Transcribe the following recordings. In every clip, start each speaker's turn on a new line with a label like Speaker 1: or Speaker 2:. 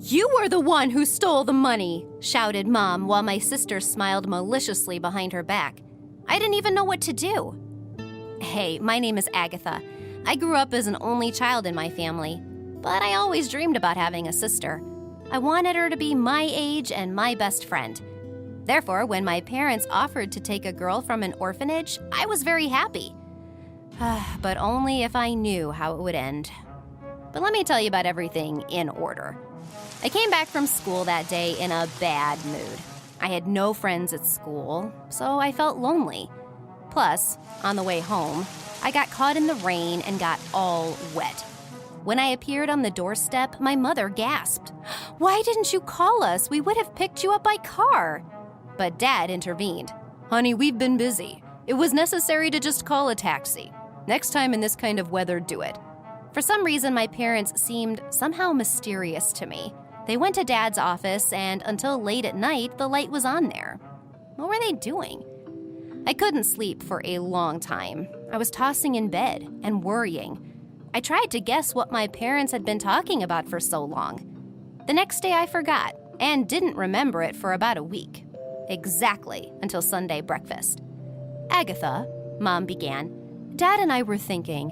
Speaker 1: "You were the one who stole the money," shouted Mom while my sister smiled maliciously behind her back. I didn't even know what to do. Hey, my name is Agatha. I grew up as an only child in my family, but I always dreamed about having a sister. I wanted her to be my age and my best friend. Therefore, when my parents offered to take a girl from an orphanage, I was very happy. But only if I knew how it would end. But let me tell you about everything in order. I came back from school that day in a bad mood. I had no friends at school, so I felt lonely. Plus, on the way home, I got caught in the rain and got all wet. When I appeared on the doorstep, my mother gasped, "Why didn't you call us? We would have picked you up by car." But Dad intervened. "Honey, we've been busy. It was necessary to just call a taxi. Next time in this kind of weather, do it." For some reason, my parents seemed somehow mysterious to me. They went to Dad's office, and until late at night, the light was on there. What were they doing? I couldn't sleep for a long time. I was tossing in bed and worrying. I tried to guess what my parents had been talking about for so long. The next day I forgot and didn't remember it for about a week. Exactly until Sunday breakfast. "Agatha," Mom began, "Dad and I were thinking,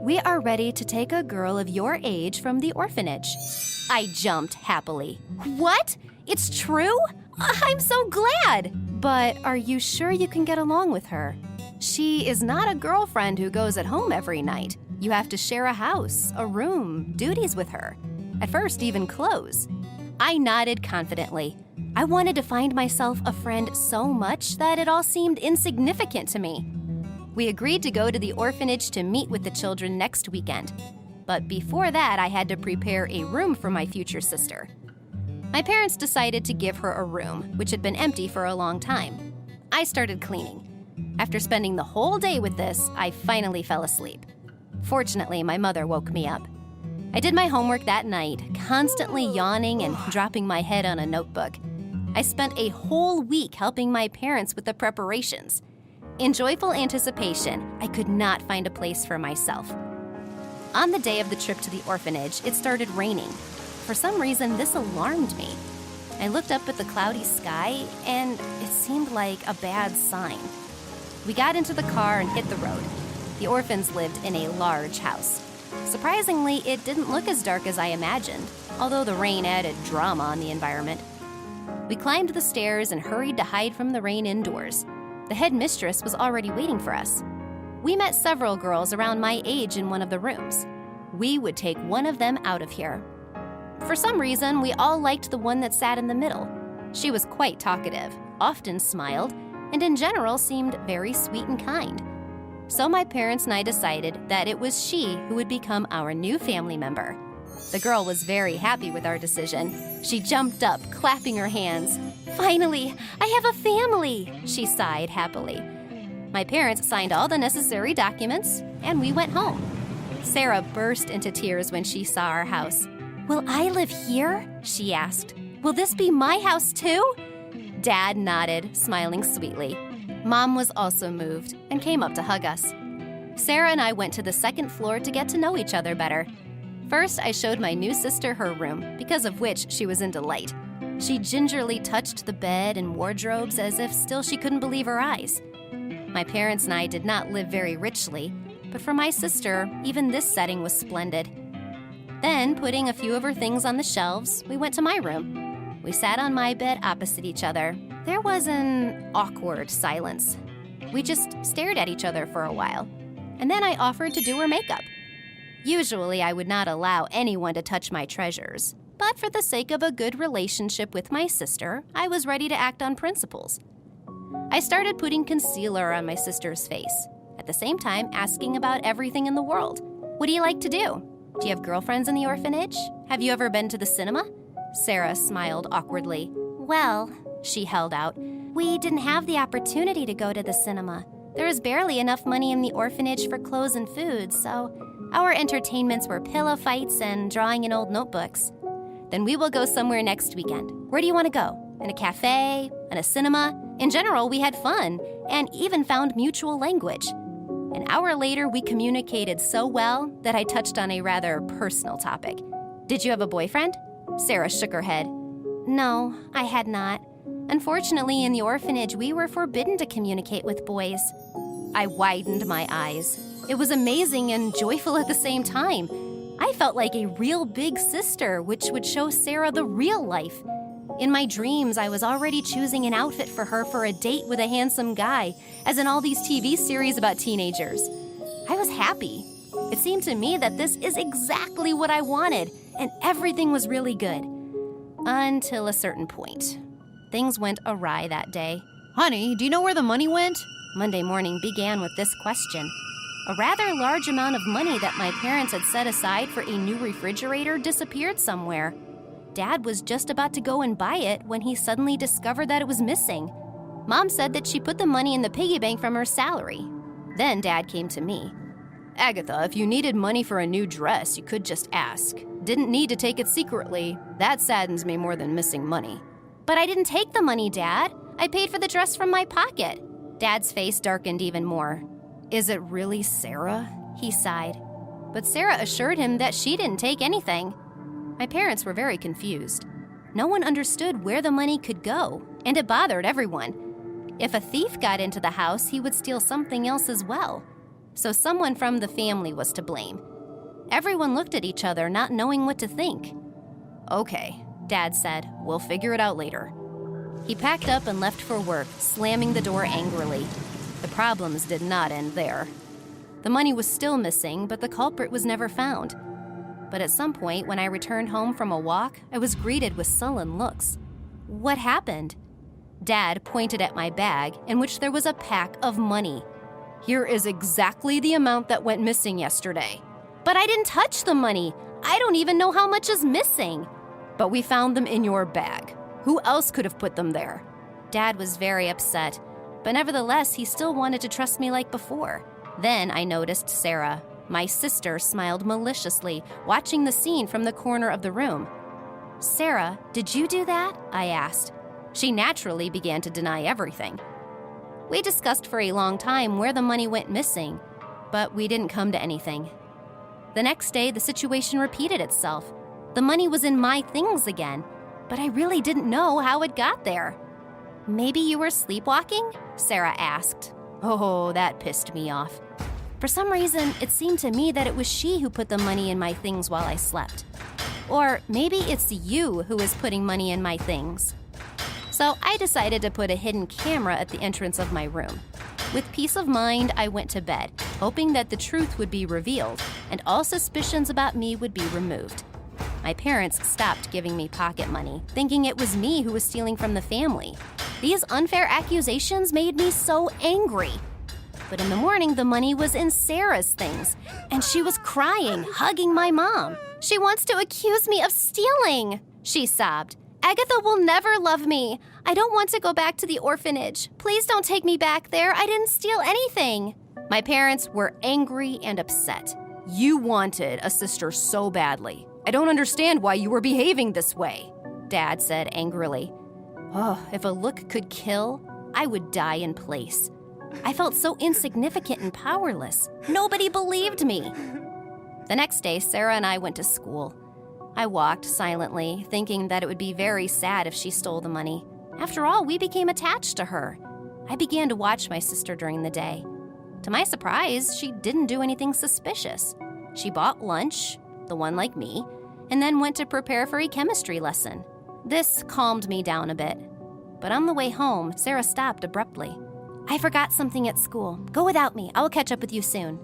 Speaker 1: we are ready to take a girl of your age from the orphanage." I jumped happily. "What? It's true? I'm so glad! But are you sure you can get along with her? She is not a girlfriend who goes at home every night. You have to share a house, a room, duties with her. At first, even clothes." I nodded confidently. I wanted to find myself a friend so much that it all seemed insignificant to me. We agreed to go to the orphanage to meet with the children next weekend. But before that, I had to prepare a room for my future sister. My parents decided to give her a room, which had been empty for a long time. I started cleaning. After spending the whole day with this, I finally fell asleep. Fortunately, my mother woke me up. I did my homework that night, constantly yawning and dropping my head on a notebook. I spent a whole week helping my parents with the preparations. In joyful anticipation, I could not find a place for myself. On the day of the trip to the orphanage, it started raining. For some reason, this alarmed me. I looked up at the cloudy sky, and it seemed like a bad sign. We got into the car and hit the road. The orphans lived in a large house. Surprisingly, it didn't look as dark as I imagined, although the rain added drama on the environment. We climbed the stairs and hurried to hide from the rain indoors. The head mistress was already waiting for us. We met several girls around my age in one of the rooms. We would take one of them out of here. For some reason, we all liked the one that sat in the middle. She was quite talkative, often smiled, and in general seemed very sweet and kind. So my parents and I decided that it was she who would become our new family member. The girl was very happy with our decision. She jumped up, clapping her hands. "Finally, I have a family," she sighed happily. My parents signed all the necessary documents, and we went home. Sarah burst into tears when she saw our house. "Will I live here?" she asked. "Will this be my house too?" Dad nodded, smiling sweetly. Mom was also moved and came up to hug us. Sarah and I went to the second floor to get to know each other better. First, I showed my new sister her room, because of which she was in delight. She gingerly touched the bed and wardrobes as if still she couldn't believe her eyes. My parents and I did not live very richly, but for my sister, even this setting was splendid. Then, putting a few of her things on the shelves, we went to my room. We sat on my bed opposite each other. There was an awkward silence. We just stared at each other for a while, and then I offered to do her makeup. Usually, I would not allow anyone to touch my treasures, but for the sake of a good relationship with my sister, I was ready to act on principles. I started putting concealer on my sister's face, at the same time asking about everything in the world. "What do you like to do? Do you have girlfriends in the orphanage? Have you ever been to the cinema?" Sarah smiled awkwardly. "Well," she held out, "we didn't have the opportunity to go to the cinema. There is barely enough money in the orphanage for clothes and food, so our entertainments were pillow fights and drawing in old notebooks." "Then we will go somewhere next weekend. Where do you want to go? In a cafe? In a cinema?" In general, we had fun and even found mutual language. An hour later, we communicated so well that I touched on a rather personal topic. "Did you have a boyfriend?" Sarah shook her head. No, I had not. Unfortunately, in the orphanage, we were forbidden to communicate with boys. I widened my eyes. It was amazing and joyful at the same time. I felt like a real big sister, which would show Sarah the real life. In my dreams, I was already choosing an outfit for her for a date with a handsome guy, as in all these TV series about teenagers. I was happy. It seemed to me that this is exactly what I wanted, and everything was really good. Until a certain point. Things went awry that day.
Speaker 2: Honey, do you know where the money went?
Speaker 1: Monday morning began with this question. A rather large amount of money that my parents had set aside for a new refrigerator disappeared somewhere. Dad was just about to go and buy it when he suddenly discovered that it was missing. Mom said that she put the money in the piggy bank from her salary. Then Dad came to me.
Speaker 2: Agatha, if you needed money for a new dress, you could just ask. Didn't need to take it secretly. That saddens me more than missing money.
Speaker 1: But I didn't take the money, Dad. I paid for the dress from my pocket. Dad's face darkened even more.
Speaker 2: Is it really Sarah?
Speaker 1: He sighed. But Sarah assured him that she didn't take anything. My parents were very confused. No one understood where the money could go, and it bothered everyone. If a thief got into the house, he would steal something else as well. So someone from the family was to blame. Everyone looked at each other, not knowing what to think.
Speaker 2: Okay, Dad said. We'll figure it out later.
Speaker 1: He packed up and left for work, slamming the door angrily. The problems did not end there. The money was still missing, but the culprit was never found. But at some point, when I returned home from a walk, I was greeted with sullen looks. What happened? Dad pointed at my bag, in which there was a pack of money.
Speaker 2: Here is exactly the amount that went missing yesterday.
Speaker 1: But I didn't touch the money. I don't even know how much is missing.
Speaker 2: But we found them in your bag. Who else could have put them there?
Speaker 1: Dad was very upset, but nevertheless, he still wanted to trust me like before. Then I noticed Sarah. My sister smiled maliciously, watching the scene from the corner of the room. Sarah, did you do that? I asked. She naturally began to deny everything. We discussed for a long time where the money went missing, but we didn't come to anything. The next day, the situation repeated itself. The money was in my things again, but I really didn't know how it got there. Maybe you were sleepwalking? Sarah asked. Oh, that pissed me off. For some reason, it seemed to me that it was she who put the money in my things while I slept. Or maybe it's you who is putting money in my things. So I decided to put a hidden camera at the entrance of my room. With peace of mind, I went to bed, hoping that the truth would be revealed and all suspicions about me would be removed. My parents stopped giving me pocket money, thinking it was me who was stealing from the family. These unfair accusations made me so angry. But in the morning, the money was in Sarah's things, and she was crying, hugging my mom. She wants to accuse me of stealing, she sobbed. Agatha will never love me. I don't want to go back to the orphanage. Please don't take me back there. I didn't steal anything. My parents were angry and upset.
Speaker 2: You wanted a sister so badly. I don't understand why you were behaving this way, Dad said angrily.
Speaker 1: Oh, if a look could kill, I would die in place. I felt so insignificant and powerless. Nobody believed me. The next day, Sarah and I went to school. I walked silently, thinking that it would be very sad if she stole the money. After all, we became attached to her. I began to watch my sister during the day. To my surprise, she didn't do anything suspicious. She bought lunch, the one like me, and then went to prepare for a chemistry lesson. This calmed me down a bit. But on the way home, Sarah stopped abruptly. I forgot something at school. Go without me. I will catch up with you soon.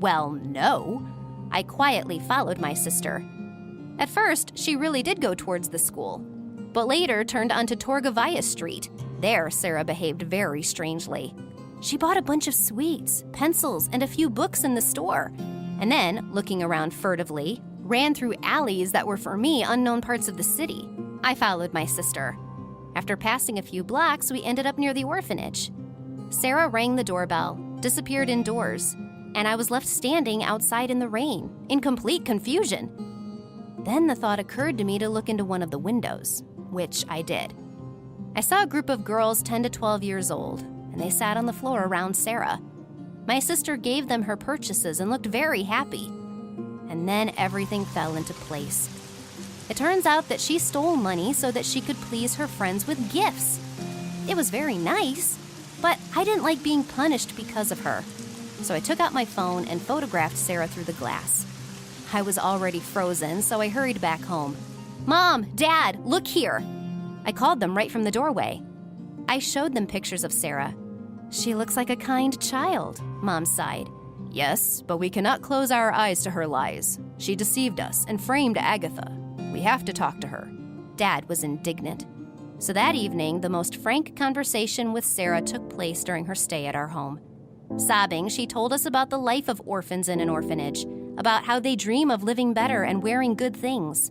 Speaker 1: Well, no. I quietly followed my sister. At first, she really did go towards the school, but later turned onto Torgavaya Street. There, Sarah behaved very strangely. She bought a bunch of sweets, pencils, and a few books in the store, and then, looking around furtively, ran through alleys that were for me unknown parts of the city. I followed my sister. After passing a few blocks, we ended up near the orphanage. Sarah rang the doorbell, disappeared indoors, and I was left standing outside in the rain, in complete confusion. Then the thought occurred to me to look into one of the windows, which I did. I saw a group of girls 10 to 12 years old, and they sat on the floor around Sarah. My sister gave them her purchases and looked very happy. And then everything fell into place. It turns out that she stole money so that she could please her friends with gifts. It was very nice, but I didn't like being punished because of her. So I took out my phone and photographed Sarah through the glass. I was already frozen, so I hurried back home. "Mom, Dad, look here." I called them right from the doorway. I showed them pictures of Sarah. "She looks like a kind child," Mom sighed. "Yes, but we cannot close our eyes to her lies. She deceived us and framed Agatha. We have to talk to her." Dad was indignant. So that evening, the most frank conversation with Sarah took place during her stay at our home. Sobbing, she told us about the life of orphans in an orphanage, about how they dream of living better and wearing good things.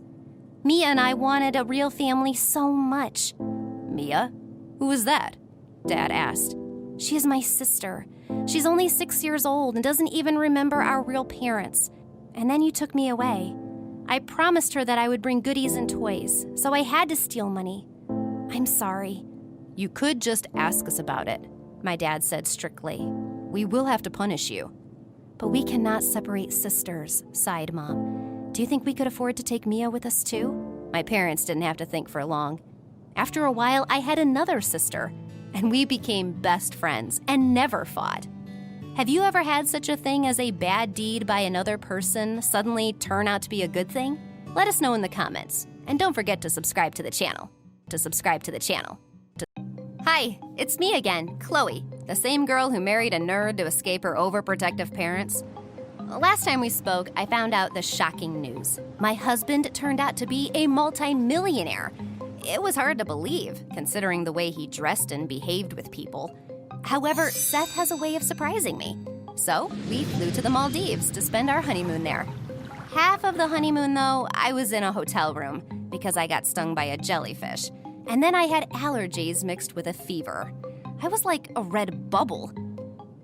Speaker 1: Mia and I wanted a real family so much.
Speaker 2: "Mia? Who is that?" Dad asked.
Speaker 1: "She is my sister. She's only 6 years old and doesn't even remember our real parents. And then you took me away. I promised her that I would bring goodies and toys, so I had to steal money. I'm sorry."
Speaker 2: "You could just ask us about it," my dad said strictly. "We will have to punish you."
Speaker 1: "But we cannot separate sisters," sighed Mom. "Do you think we could afford to take Mia with us too?"
Speaker 2: My parents didn't have to think for long. After a while, I had another sister, and we became best friends and never fought. Have you ever had such a thing as a bad deed by another person suddenly turn out to be a good thing? Let us know in the comments. And don't forget to subscribe to the channel.
Speaker 1: Hi, it's me again, Chloe, the same girl who married a nerd to escape her overprotective parents. Last time we spoke, I found out the shocking news. My husband turned out to be a multi-millionaire. It was hard to believe, considering the way he dressed and behaved with people. However, Seth has a way of surprising me. So we flew to the Maldives to spend our honeymoon there. Half of the honeymoon, though, I was in a hotel room because I got stung by a jellyfish. And then I had allergies mixed with a fever. I was like a red bubble.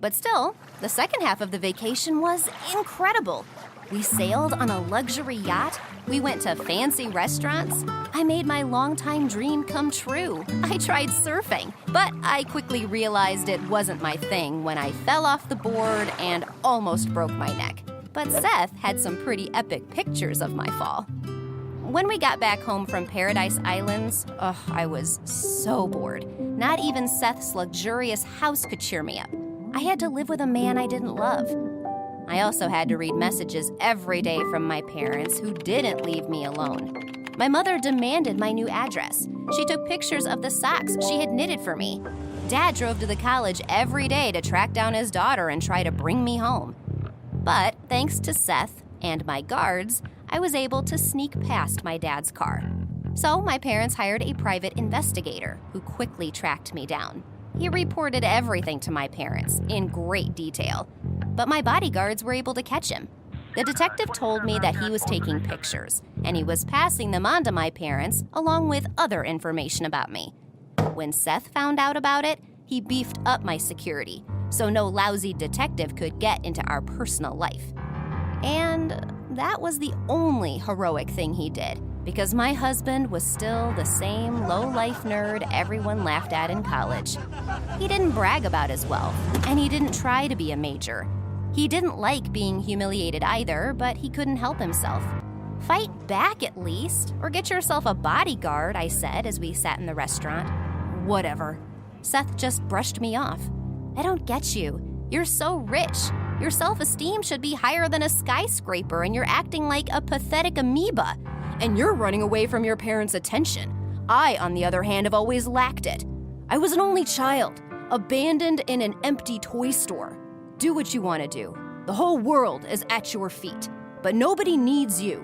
Speaker 1: But still, the second half of the vacation was incredible. We sailed on a luxury yacht. We went to fancy restaurants. I made my longtime dream come true. I tried surfing, but I quickly realized it wasn't my thing when I fell off the board and almost broke my neck. But Seth had some pretty epic pictures of my fall. When we got back home from Paradise Islands, I was so bored. Not even Seth's luxurious house could cheer me up. I had to live with a man I didn't love. I also had to read messages every day from my parents who didn't leave me alone. My mother demanded my new address. She took pictures of the socks she had knitted for me. Dad drove to the college every day to track down his daughter and try to bring me home. But thanks to Seth and my guards, I was able to sneak past my dad's car. So my parents hired a private investigator who quickly tracked me down. He reported everything to my parents in great detail, but my bodyguards were able to catch him. The detective told me that he was taking pictures, and he was passing them on to my parents along with other information about me. When Seth found out about it, he beefed up my security, so no lousy detective could get into our personal life. And that was the only heroic thing he did, because my husband was still the same low-life nerd everyone laughed at in college. He didn't brag about his wealth, and he didn't try to be a major. He didn't like being humiliated either, but he couldn't help himself. "Fight back at least, or get yourself a bodyguard," I said as we sat in the restaurant. "Whatever." Seth just brushed me off. "I don't get you. You're so rich. Your self-esteem should be higher than a skyscraper, and you're acting like a pathetic amoeba. And you're running away from your parents' attention. I, on the other hand, have always lacked it. I was an only child, abandoned in an empty toy store. Do what you want to do. The whole world is at your feet, but nobody needs you,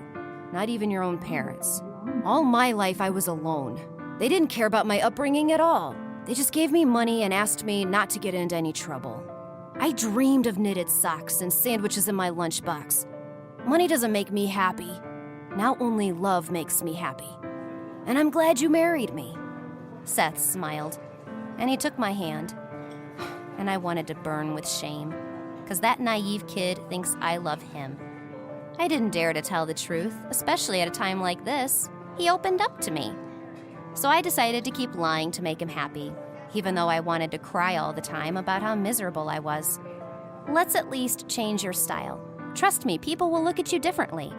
Speaker 1: not even your own parents. All my life I was alone. They didn't care about my upbringing at all. They just gave me money and asked me not to get into any trouble. I dreamed of knitted socks and sandwiches in my lunchbox. Money doesn't make me happy. Now only love makes me happy. And I'm glad you married me." Seth smiled, and he took my hand. And I wanted to burn with shame, because that naive kid thinks I love him. I didn't dare to tell the truth, especially at a time like this. He opened up to me. So I decided to keep lying to make him happy, even though I wanted to cry all the time about how miserable I was. "Let's at least change your style. Trust me, people will look at you differently."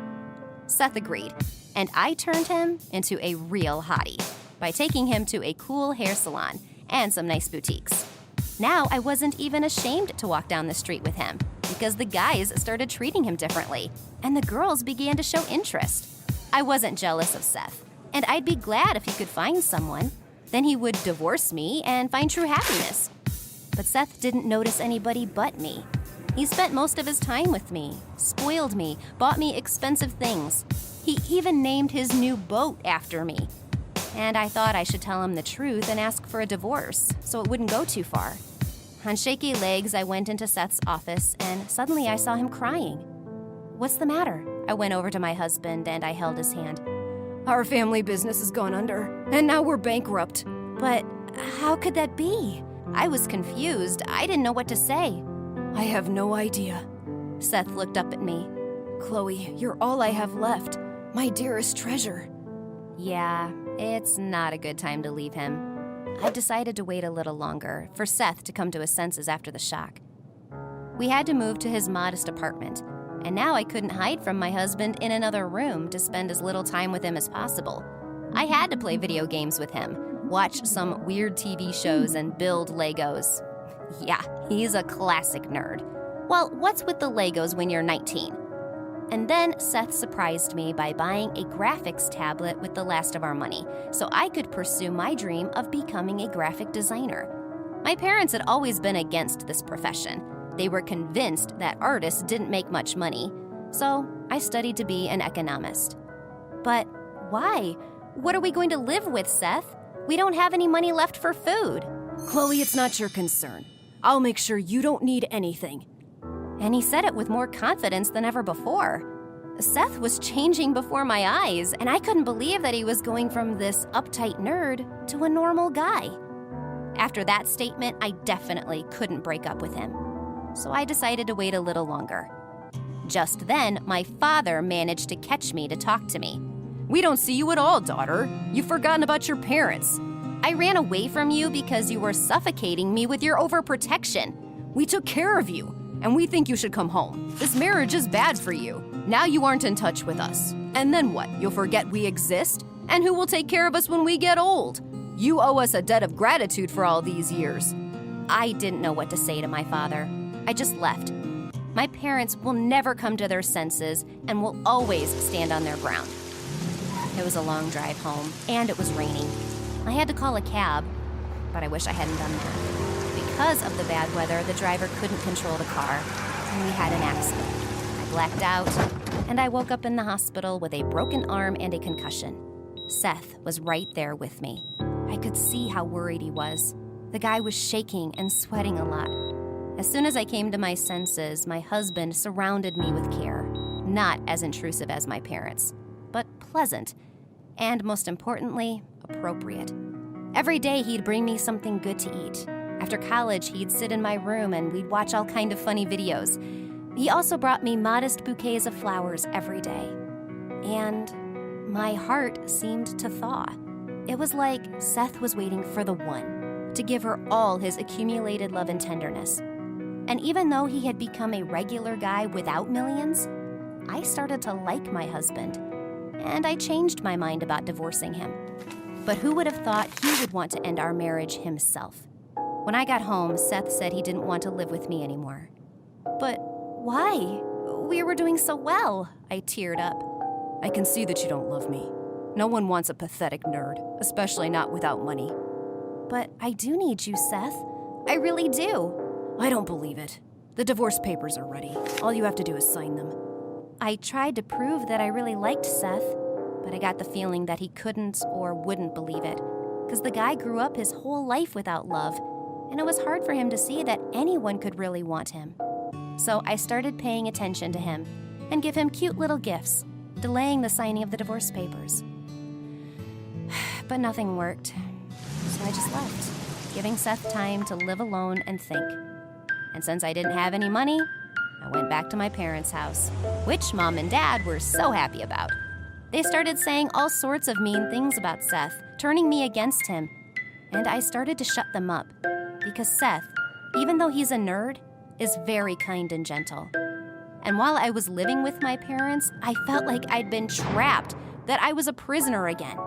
Speaker 1: Seth agreed,
Speaker 2: and I turned him into a real hottie by taking him to a cool hair salon and some nice boutiques. Now I wasn't even ashamed to walk down the street with him because the guys started treating him differently and the girls began to show interest. I wasn't jealous of Seth, and I'd be glad if he could find someone. Then he would divorce me and find true happiness. But Seth didn't notice anybody but me. He spent most of his time with me, spoiled me, bought me expensive things. He even named his new boat after me. And I thought I should tell him the truth and ask for a divorce so it wouldn't go too far. On shaky legs, I went into Seth's office and suddenly I saw him crying. "What's the matter?" I went over to my husband and I held his hand. "Our family business has gone under, and now we're bankrupt." "But how could that be?" I was confused. I didn't know what to say. "I have no idea." Seth looked up at me. "Chloe, you're all I have left, my dearest treasure." Yeah, it's not a good time to leave him. I've decided to wait a little longer for Seth to come to his senses after the shock. We had to move to his modest apartment, and now I couldn't hide from my husband in another room to spend as little time with him as possible. I had to play video games with him, watch some weird TV shows, and build Legos. Yeah, he's a classic nerd. Well, what's with the Legos when you're 19? And then Seth surprised me by buying a graphics tablet with the last of our money, so I could pursue my dream of becoming a graphic designer. My parents had always been against this profession. They were convinced that artists didn't make much money, so I studied to be an economist. But why? What are we going to live with, Seth? We don't have any money left for food. "Chloe, it's not your concern. I'll make sure you don't need anything." And he said it with more confidence than ever before. Seth was changing before my eyes, and I couldn't believe that he was going from this uptight nerd to a normal guy. After that statement, I definitely couldn't break up with him. So I decided to wait a little longer. Just then, my father managed to catch me to talk to me. "We don't see you at all, daughter. You've forgotten about your parents. I ran away from you because you were suffocating me with your overprotection. We took care of you, and we think you should come home. This marriage is bad for you. Now you aren't in touch with us. And then what? You'll forget we exist? And who will take care of us when we get old? You owe us a debt of gratitude for all these years." I didn't know what to say to my father. I just left. My parents will never come to their senses and will always stand on their ground. It was a long drive home, and it was raining. I had to call a cab, but I wish I hadn't done that. Because of the bad weather, the driver couldn't control the car, and we had an accident. I blacked out, and I woke up in the hospital with a broken arm and a concussion. Seth was right there with me. I could see how worried he was. The guy was shaking and sweating a lot. As soon as I came to my senses, my husband surrounded me with care. Not as intrusive as my parents, but pleasant, and most importantly, appropriate. Every day he'd bring me something good to eat. After college, he'd sit in my room and we'd watch all kind of funny videos. He also brought me modest bouquets of flowers every day. And my heart seemed to thaw. It was like Seth was waiting for the one, to give her all his accumulated love and tenderness. And even though he had become a regular guy without millions, I started to like my husband. And I changed my mind about divorcing him. But who would have thought he would want to end our marriage himself? When I got home, Seth said he didn't want to live with me anymore. "But why? We were doing so well," I teared up. "I can see that you don't love me. No one wants a pathetic nerd, especially not without money." "But I do need you, Seth. I really do." "I don't believe it. The divorce papers are ready. All you have to do is sign them." I tried to prove that I really liked Seth, but I got the feeling that he couldn't or wouldn't believe it, because the guy grew up his whole life without love, and it was hard for him to see that anyone could really want him. So I started paying attention to him and give him cute little gifts, delaying the signing of the divorce papers. But nothing worked, so I just left, giving Seth time to live alone and think. And since I didn't have any money, I went back to my parents' house, which Mom and Dad were so happy about. They started saying all sorts of mean things about Seth, turning me against him, and I started to shut them up, because Seth, even though he's a nerd, is very kind and gentle. And while I was living with my parents, I felt like I'd been trapped, that I was a prisoner again.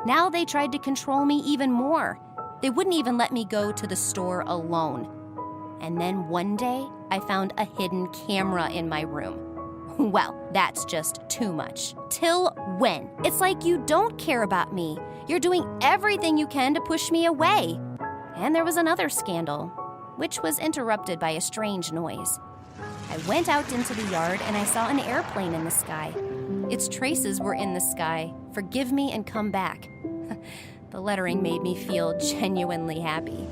Speaker 2: Now they tried to control me even more. They wouldn't even let me go to the store alone. And then one day, I found a hidden camera in my room. Well, that's just too much. Till when? It's like you don't care about me. You're doing everything you can to push me away. And there was another scandal, which was interrupted by a strange noise. I went out into the yard and I saw an airplane in the sky. Its traces were in the sky. Forgive me and come back. The lettering made me feel genuinely happy.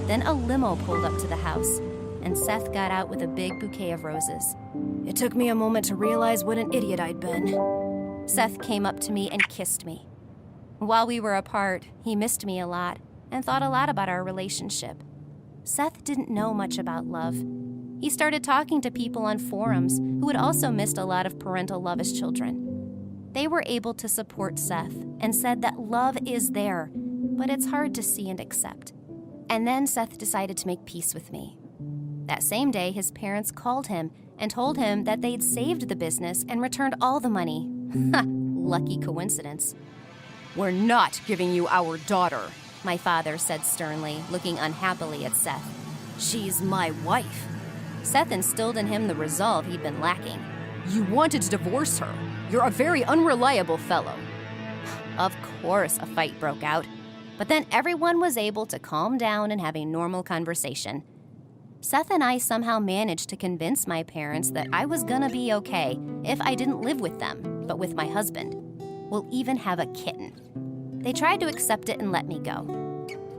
Speaker 2: Then a limo pulled up to the house, and Seth got out with a big bouquet of roses. It took me a moment to realize what an idiot I'd been. Seth came up to me and kissed me. While we were apart, he missed me a lot and thought a lot about our relationship. Seth didn't know much about love. He started talking to people on forums who had also missed a lot of parental love as children. They were able to support Seth and said that love is there, but it's hard to see and accept. And then Seth decided to make peace with me. That same day, his parents called him and told him that they'd saved the business and returned all the money. Ha! Lucky coincidence. "We're not giving you our daughter," my father said sternly, looking unhappily at Seth. "She's my wife." Seth instilled in him the resolve he'd been lacking. "You wanted to divorce her. You're a very unreliable fellow." Of course, a fight broke out. But then everyone was able to calm down and have a normal conversation. Seth and I somehow managed to convince my parents that I was gonna be okay if I didn't live with them, but with my husband. We'll even have a kitten. They tried to accept it and let me go.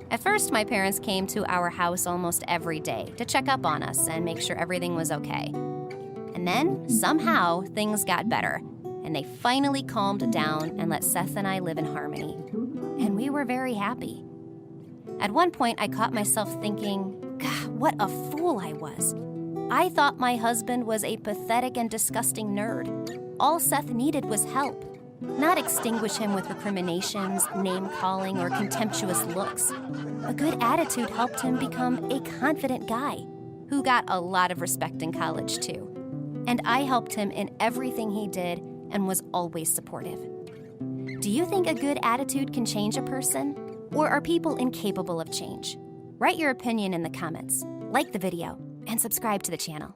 Speaker 2: At first, my parents came to our house almost every day to check up on us and make sure everything was okay. And then, somehow, things got better, and they finally calmed down and let Seth and I live in harmony. And we were very happy. At one point, I caught myself thinking, God, what a fool I was. I thought my husband was a pathetic and disgusting nerd. All Seth needed was help, not extinguish him with recriminations, name-calling, or contemptuous looks. A good attitude helped him become a confident guy who got a lot of respect in college, too. And I helped him in everything he did and was always supportive. Do you think a good attitude can change a person? Or are people incapable of change? Write your opinion in the comments, like the video, and subscribe to the channel.